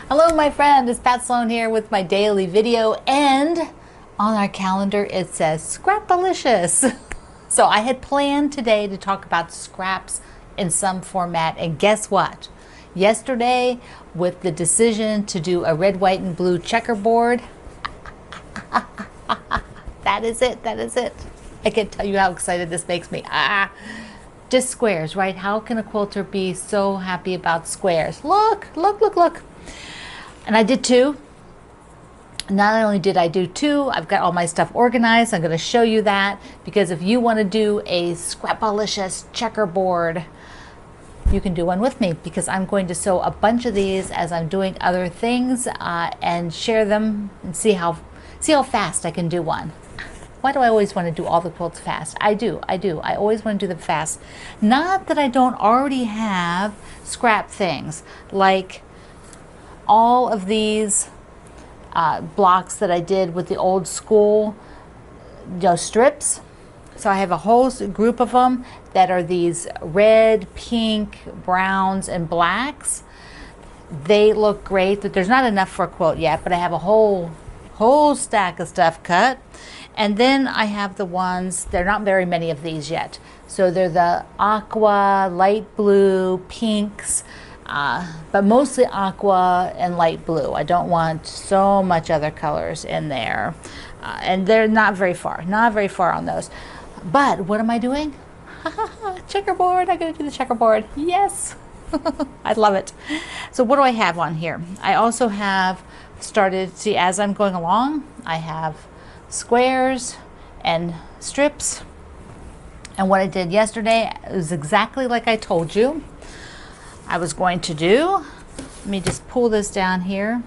Hello my friend, it's Pat Sloan here with my daily video, and on our calendar it says Scrap-a-licious. So I had planned today to talk about scraps in some format, and guess what? Yesterday, with the decision to do a red, white, and blue checkerboard, that is it. I can't tell you how excited this makes me. Just squares, right? How can a quilter be so happy about squares? Look. And I did two. Not only did I do two, I've got all my stuff organized. I'm going to show you that, because if you want to do a Scrap-a-licious checkerboard, you can do one with me, because I'm going to sew a bunch of these as I'm doing other things and share them and see how fast I can do one. Why do I always want to do all the quilts fast? I do. I always want to do them fast. Not that I don't already have scrap things, like all of these blocks that I did with the old school strips. So I have a whole group of them that are these red, pink, browns, and blacks. They look great. There's not enough for a quilt yet, but I have a whole stack of stuff cut. And then I have the ones, there are not very many of these yet. So they're the aqua, light blue, pinks, but mostly aqua and light blue. I don't want so much other colors in there. And they're not very far on those. But what am I doing? Checkerboard, I'm gonna do the checkerboard. Yes, I love it. So what do I have on here? I also have started, see, as I'm going along, I have squares and strips. And what I did yesterday is exactly like I told you I was going to do. Let me just pull this down here.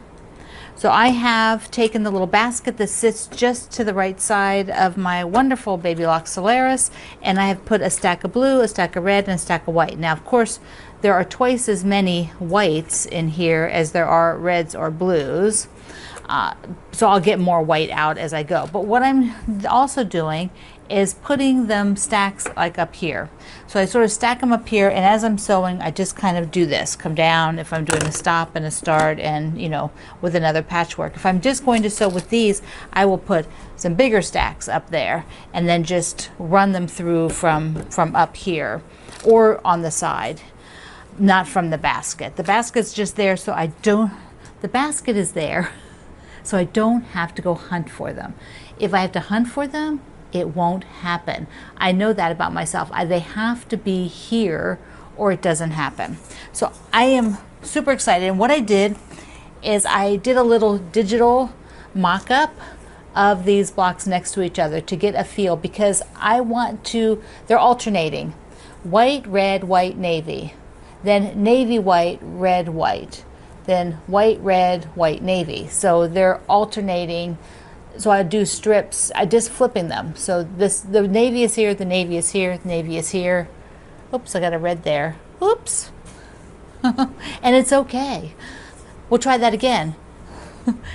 So I have taken the little basket that sits just to the right side of my wonderful Baby Lock Solaris, and I have put a stack of blue, a stack of red, and a stack of white. Now, of course, there are twice as many whites in here as there are reds or blues. So I'll get more white out as I go. But what I'm also doing is putting them stacks like up here. So I sort of stack them up here, and as I'm sewing, I just kind of do this. Come down if I'm doing a stop and a start, and with another patchwork. If I'm just going to sew with these, I will put some bigger stacks up there and then just run them through from up here or on the side, not from the basket. The basket's just there, so the basket is there, so I don't have to go hunt for them. If I have to hunt for them, it won't happen. I know that about myself. They have to be here or it doesn't happen. So I am super excited. And what I did is I did a little digital mock-up of these blocks next to each other to get a feel, because I want to, they're alternating. White, red, white, navy. Then navy, white, red, white. Then white, red, white, navy. So they're alternating. So I do strips, I just flipping them. So the navy is here, the navy is here, the navy is here. Oops, I got a red there. Oops. And it's okay. We'll try that again.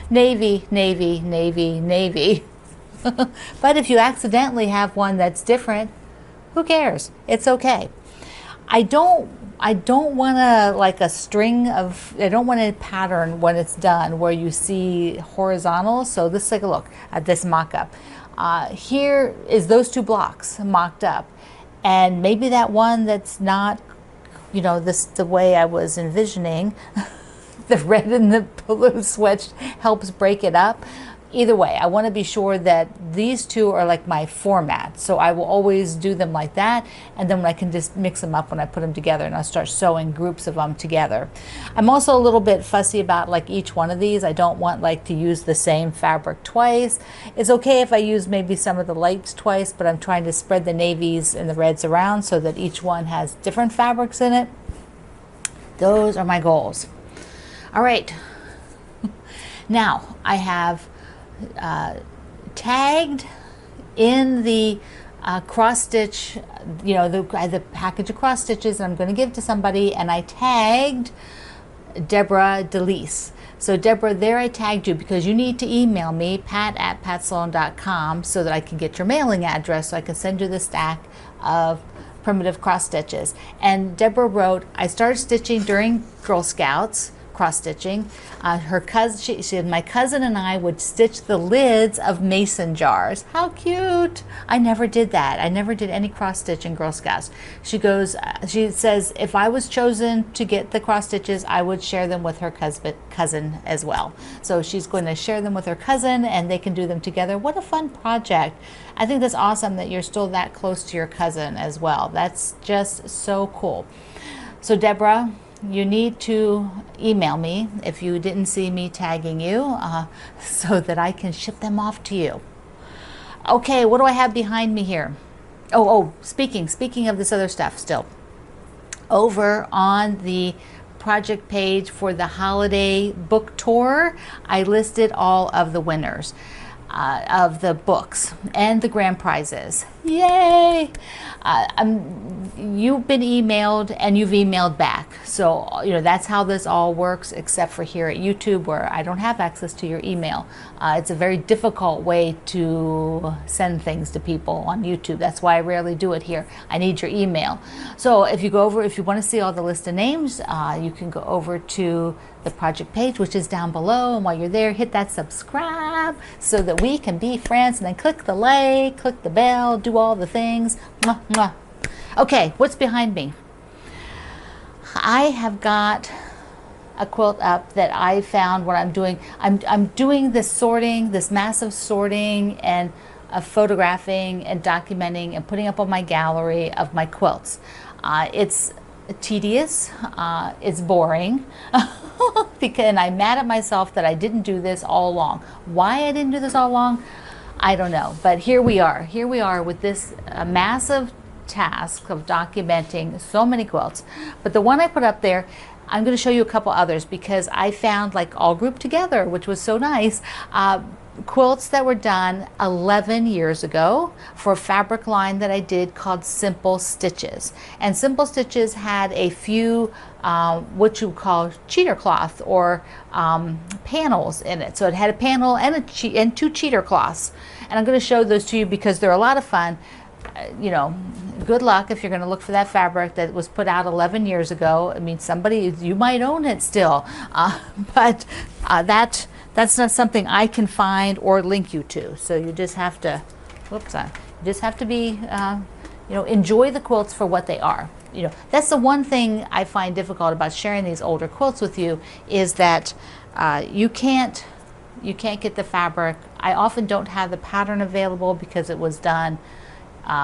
Navy, navy, navy, navy. But if you accidentally have one that's different, who cares? It's okay. I don't want to like a string of, I don't want a pattern when it's done where you see horizontal. So let's take a look at this mock-up. Here is those two blocks mocked up, and maybe that one that's not, the way I was envisioning, the red and the blue switch helps break it up. Either way, I want to be sure that these two are like my format. So I will always do them like that, and then I can just mix them up when I put them together, and I'll start sewing groups of them together. I'm also a little bit fussy about like each one of these. I don't want like to use the same fabric twice. It's okay if I use maybe some of the lights twice, but I'm trying to spread the navies and the reds around so that each one has different fabrics in it. Those are my goals. All right. Now I have tagged in the cross stitch, the package of cross stitches, and I'm going to give to somebody, and I tagged Deborah DeLisle. So Deborah, there I tagged you because you need to email me, pat@patsloan.com, so that I can get your mailing address so I can send you the stack of primitive cross stitches. And Deborah wrote, I started stitching during Girl Scouts. cross stitching. Her cousin, she said, my cousin and I would stitch the lids of mason jars. How cute! I never did that. I never did any cross stitch in Girl Scouts. She goes, she says, if I was chosen to get the cross stitches, I would share them with her cousin as well. So she's going to share them with her cousin, and they can do them together. What a fun project! I think that's awesome that you're still that close to your cousin as well. That's just so cool. So Deborah, you need to email me if you didn't see me tagging you, so that I can ship them off to you. Okay, what do I have behind me here? Speaking of this other stuff still. Over on the project page for the holiday book tour, I listed all of the winners of the books and the grand prizes. Yay! You've been emailed and you've emailed back. So, that's how this all works, except for here at YouTube where I don't have access to your email. It's a very difficult way to send things to people on YouTube. That's why I rarely do it here. I need your email. So if you want to see all the list of names, you can go over to the project page, which is down below. And while you're there, hit that subscribe so that we can be friends, and then click the like, click the bell, do all the things. Mwah, mwah. Okay, what's behind me? I have got a quilt up that I found what I'm doing. I'm doing this sorting, this massive sorting and photographing and documenting and putting up on my gallery of my quilts. It's tedious, it's boring, and I'm mad at myself that I didn't do this all along. Why I didn't do this all along, I don't know, but here we are with this massive task of documenting so many quilts. But the one I put up there, I'm going to show you a couple others because I found, like, all grouped together, which was so nice, quilts that were done 11 years ago for a fabric line that I did called Simple Stitches. And Simple Stitches had a few what you call cheater cloth or panels in it. So it had a panel and two cheater cloths. And I'm going to show those to you because they're a lot of fun. Good luck if you're going to look for that fabric that was put out 11 years ago. I mean, you might own it still, but that's not something I can find or link you to. So you just have to, be, enjoy the quilts for what they are. That's the one thing I find difficult about sharing these older quilts with you, is that you can't get the fabric. I often don't have the pattern available because it was done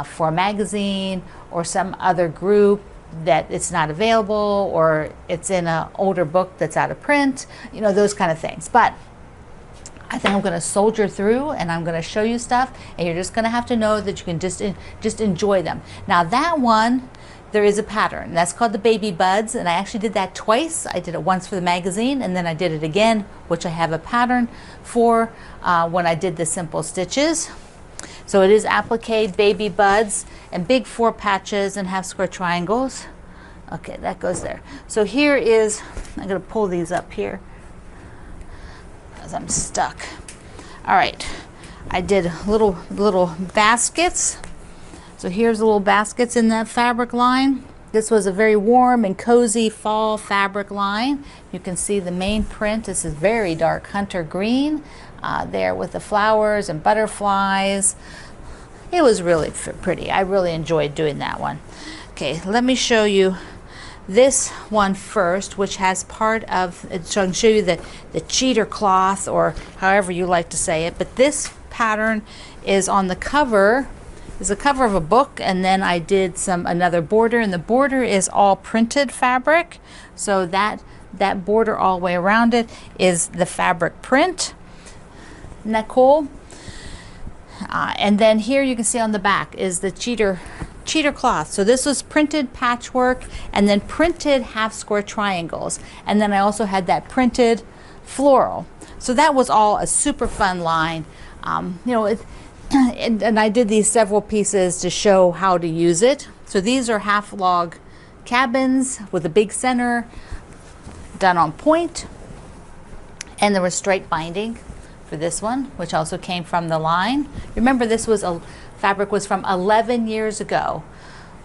for a magazine or some other group that it's not available, or it's in an older book that's out of print, those kind of things. But I think I'm going to soldier through, and I'm going to show you stuff, and you're just going to have to know that you can just enjoy them. Now that one, there is a pattern. That's called the Baby Buds, and I actually did that twice. I did it once for the magazine, and then I did it again, which I have a pattern for when I did the Simple Stitches. So it is applique Baby Buds and big 4 patches and half square triangles. Okay, that goes there. So here is, I'm going to pull these up here because I'm stuck. All right, I did little baskets. So here's the little baskets in that fabric line. This was a very warm and cozy fall fabric line. You can see the main print. This is very dark hunter green there with the flowers and butterflies. It was really pretty. I really enjoyed doing that one. Okay, let me show you this one first, which has part of, so I can show you the cheater cloth, or however you like to say it. But this pattern is on the cover. It's a cover of a book, and then I did another border, and the border is all printed fabric. So that border all the way around it is the fabric print. Isn't that cool? And then here you can see on the back is the cheater cloth. So this was printed patchwork and then printed half square triangles. And then I also had that printed floral. So that was all a super fun line. And I did these several pieces to show how to use it. So these are half log cabins with a big center, done on point. And there was straight binding for this one, which also came from the line. Remember, this was fabric was from 11 years ago.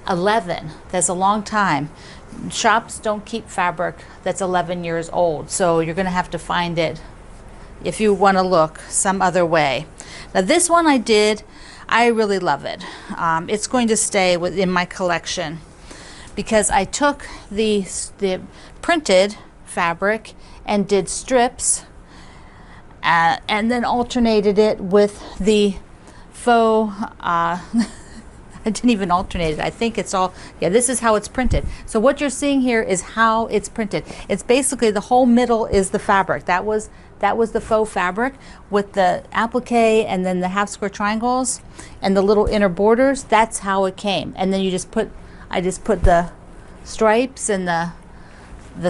11, that's a long time shops don't keep fabric that's 11 years old, so you're going to have to find it if you want to look some other way. Now this one I really love it. It's going to stay within my collection because I took the printed fabric and did strips and then alternated it with the faux I didn't even alternate it. I think it's all, yeah, this is how it's printed. So what you're seeing here is how it's printed. It's basically the whole middle is the fabric. That was the faux fabric with the applique and then the half square triangles and the little inner borders. That's how it came. And then I just put the stripes and the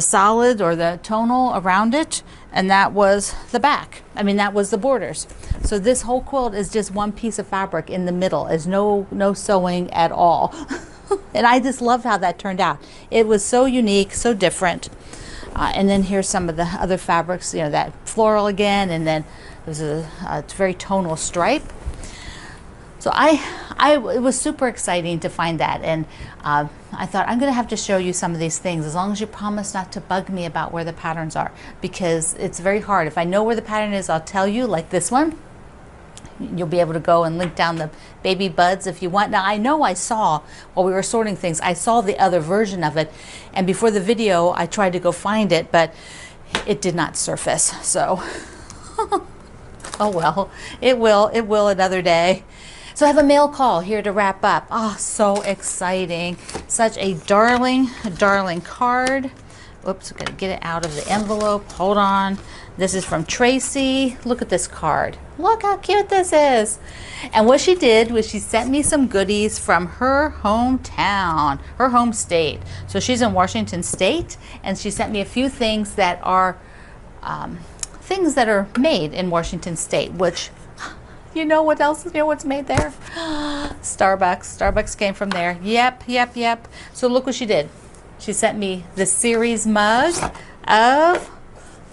solid or the tonal around it, and that was the back. I mean, that was the borders. So this whole quilt is just one piece of fabric in the middle. There's no sewing at all. And I just loved how that turned out. It was so unique, so different. And then here's some of the other fabrics, you know, that floral again, and then there's a very tonal stripe. So it was super exciting to find that, and I thought I'm going to have to show you some of these things as long as you promise not to bug me about where the patterns are, because it's very hard. If I know where the pattern is, I'll tell you, like this one. You'll be able to go and link down the baby buds if you want. Now I know I saw, while we were sorting things, I saw the other version of it, and before the video I tried to go find it, but it did not surface. So oh well, it will another day. So I have a mail call here to wrap up. Oh, so exciting. Such a darling card. Oops, I'm gonna get it out of the envelope. Hold on. This is from Tracy. Look at this card. Look how cute this is. And what she did was she sent me some goodies from her hometown, her home state. So she's in Washington State, and she sent me a few things that are made in Washington State, which, you know what else? You know what's made there? Starbucks came from there. Yep. So look what she did. She sent me the series mug of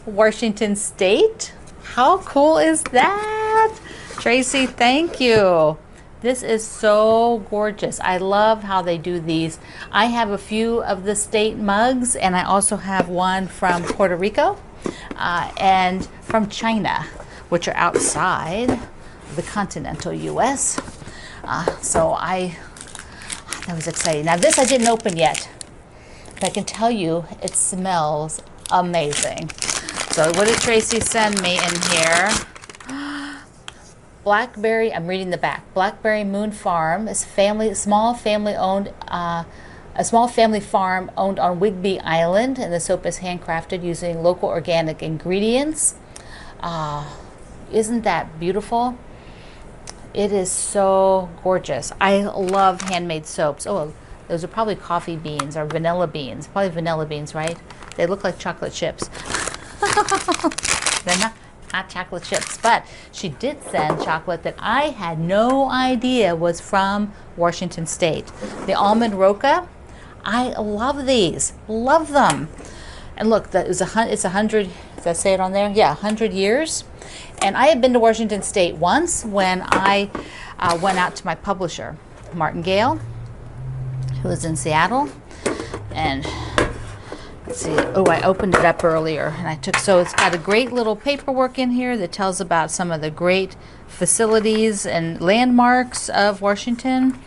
Washington State. How cool is that? Tracy, thank you. This is so gorgeous. I love how they do these. I have a few of the state mugs, and I also have one from Puerto Rico and from China, which are outside the continental US. So that was exciting. Now this I didn't open yet, but I can tell you it smells amazing. So what did Tracy send me in here? Blackberry, I'm reading the back. Blackberry Moon Farm is a small family farm owned on Whidbey Island, and the soap is handcrafted using local organic ingredients. Isn't that beautiful? It is so gorgeous. I love handmade soaps. Oh, those are probably coffee beans or vanilla beans. Probably vanilla beans, right? They look like chocolate chips. They're not chocolate chips, but she did send chocolate that I had no idea was from Washington State. The almond roca, I love these. Love them. And look, it's 100, does that say it on there? Yeah, 100 years. And I had been to Washington State once when I went out to my publisher, Martin Gale, who was in Seattle. And let's see, oh, I opened it up earlier, and so it's got a great little paperwork in here that tells about some of the great facilities and landmarks of Washington,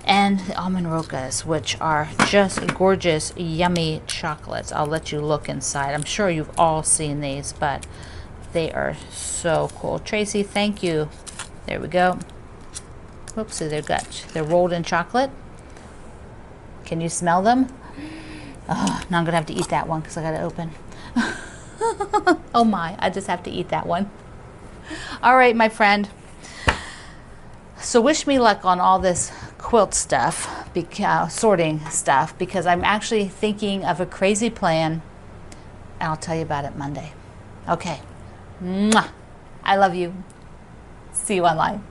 and the almond rocas, which are just gorgeous, yummy chocolates. I'll let you look inside. I'm sure you've all seen these, but they are so cool. Tracy, thank you. There we go. Oopsie, they're rolled in chocolate. Can you smell them? Oh, now I'm gonna have to eat that one because I gotta open. Oh my, I just have to eat that one. All right, my friend. So wish me luck on all this quilt stuff, sorting stuff, because I'm actually thinking of a crazy plan, and I'll tell you about it Monday. Okay. Mwah. I love you. See you online.